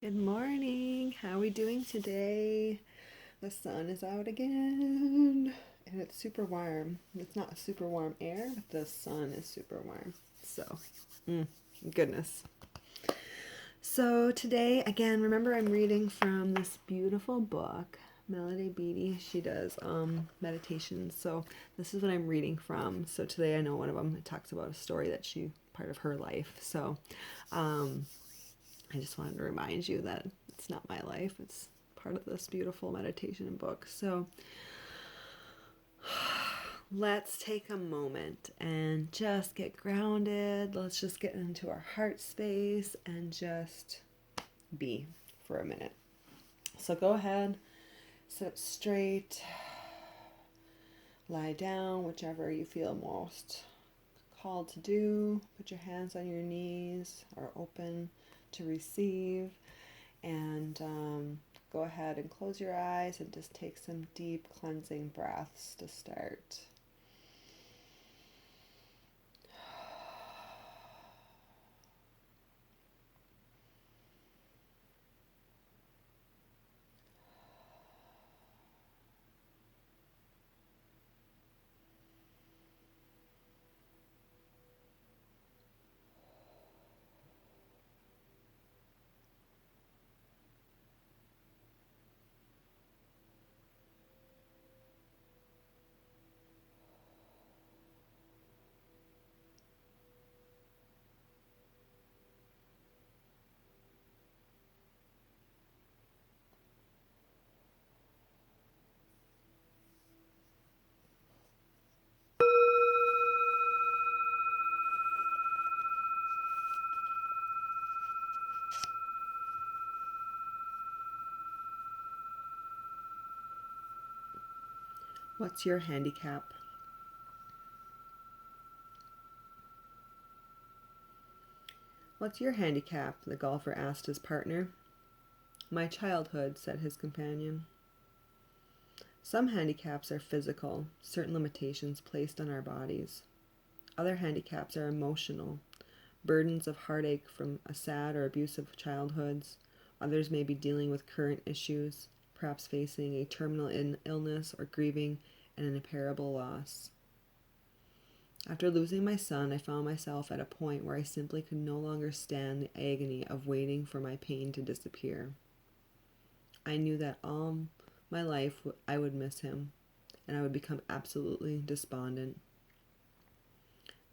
Good morning. How are we doing today? The sun is out again and it's super warm. It's not super warm air, but the sun is super warm. So, mm, goodness. So, today, again, remember I'm reading from this beautiful book, Melody Beattie. She does meditations. So, this is what I'm reading from. So, today I know one of them it talks about a story that she, part of her life. So, I just wanted to remind you that it's not my life. It's part of this beautiful meditation book. So let's take a moment and just get grounded. Let's just get into our heart space and just be for a minute. So go ahead, sit up straight, lie down, whichever you feel most called to do. Put your hands on your knees or open to receive. And go ahead and close your eyes and just take some deep cleansing breaths to start. What's your handicap? What's your handicap? The golfer asked his partner. My childhood, said his companion. Some handicaps are physical, certain limitations placed on our bodies. Other handicaps are emotional, burdens of heartache from a sad or abusive childhoods. Others may be dealing with current issues, perhaps facing a terminal illness or grieving an irreparable loss. After losing my son, I found myself at a point where I simply could no longer stand the agony of waiting for my pain to disappear. I knew that all my life I would miss him, and I would become absolutely despondent.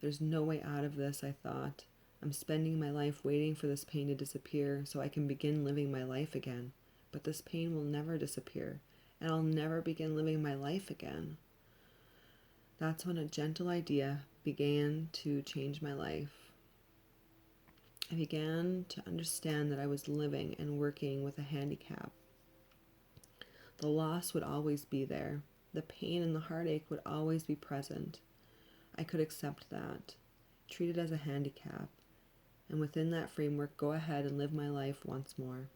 There's no way out of this, I thought. I'm spending my life waiting for this pain to disappear so I can begin living my life again. But this pain will never disappear, and I'll never begin living my life again. That's when a gentle idea began to change my life. I began to understand that I was living and working with a handicap. The loss would always be there. The pain and the heartache would always be present. I could accept that, treat it as a handicap, and within that framework go ahead and live my life once more.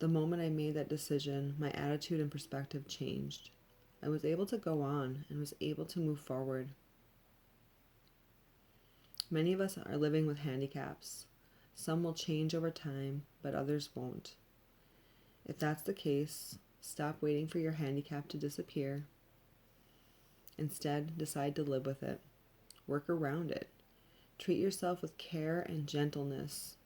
The moment I made that decision, my attitude and perspective changed. I was able to go on and was able to move forward. Many of us are living with handicaps. Some will change over time, but others won't. If that's the case, stop waiting for your handicap to disappear. Instead, decide to live with it. Work around it. Treat yourself with care and gentleness.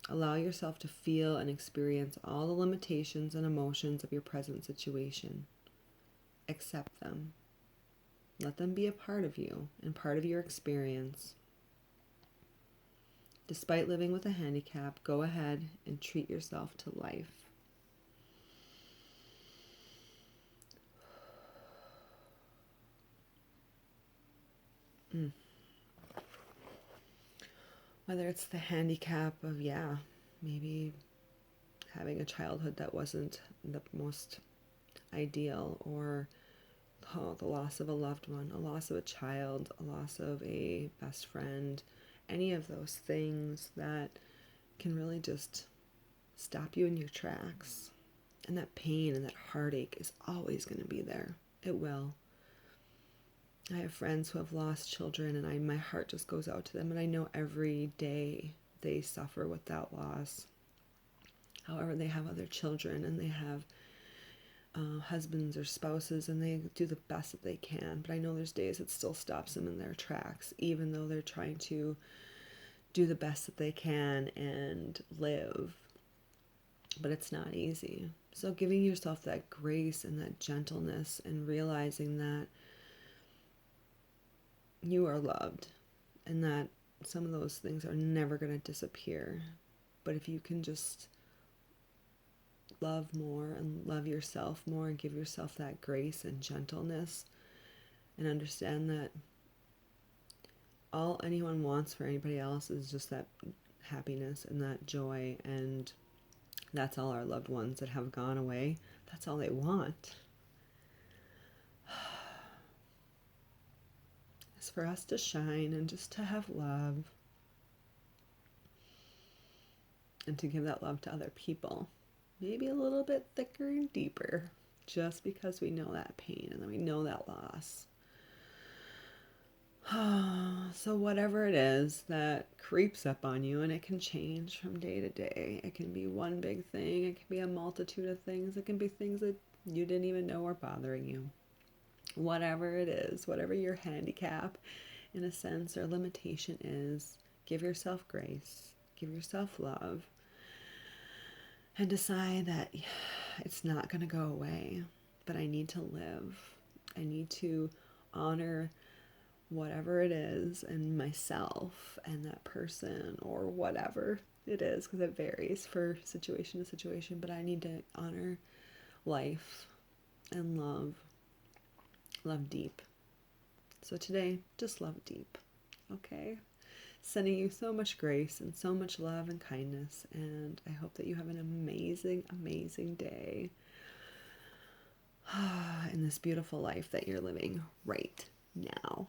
Allow yourself to feel and experience all the limitations and emotions of your present situation. Accept them. Let them be a part of you and part of your experience. Despite living with a handicap, go ahead and treat yourself to life. Whether it's the handicap of, maybe having a childhood that wasn't the most ideal, or the loss of a loved one, a loss of a child, a loss of a best friend, any of those things that can really just stop you in your tracks. And that pain and that heartache is always going to be there. It will. I have friends who have lost children, and my heart just goes out to them, and I know every day they suffer with that loss. However, they have other children and they have husbands or spouses, and they do the best that they can. But I know there's days it still stops them in their tracks, even though they're trying to do the best that they can and live. But it's not easy. So giving yourself that grace and that gentleness and realizing that you are loved and that some of those things are never going to disappear. But if you can just love more and love yourself more and give yourself that grace and gentleness and understand that all anyone wants for anybody else is just that happiness and that joy, and that's all our loved ones that have gone away, that's all they want. It's for us to shine and just to have love and to give that love to other people. Maybe a little bit thicker and deeper, just because we know that pain and we know that loss. So whatever it is that creeps up on you, and it can change from day to day. It can be one big thing. It can be a multitude of things. It can be things that you didn't even know were bothering you. Whatever it is, whatever your handicap, in a sense, or limitation is, give yourself grace. Give yourself love. And decide that it's not going to go away, but I need to live. I need to honor whatever it is and myself and that person or whatever it is, because it varies for situation to situation, but I need to honor life and love deep. So today, just love deep, okay? Sending you so much grace and so much love and kindness, and I hope that you have an amazing, amazing day in this beautiful life that you're living right now.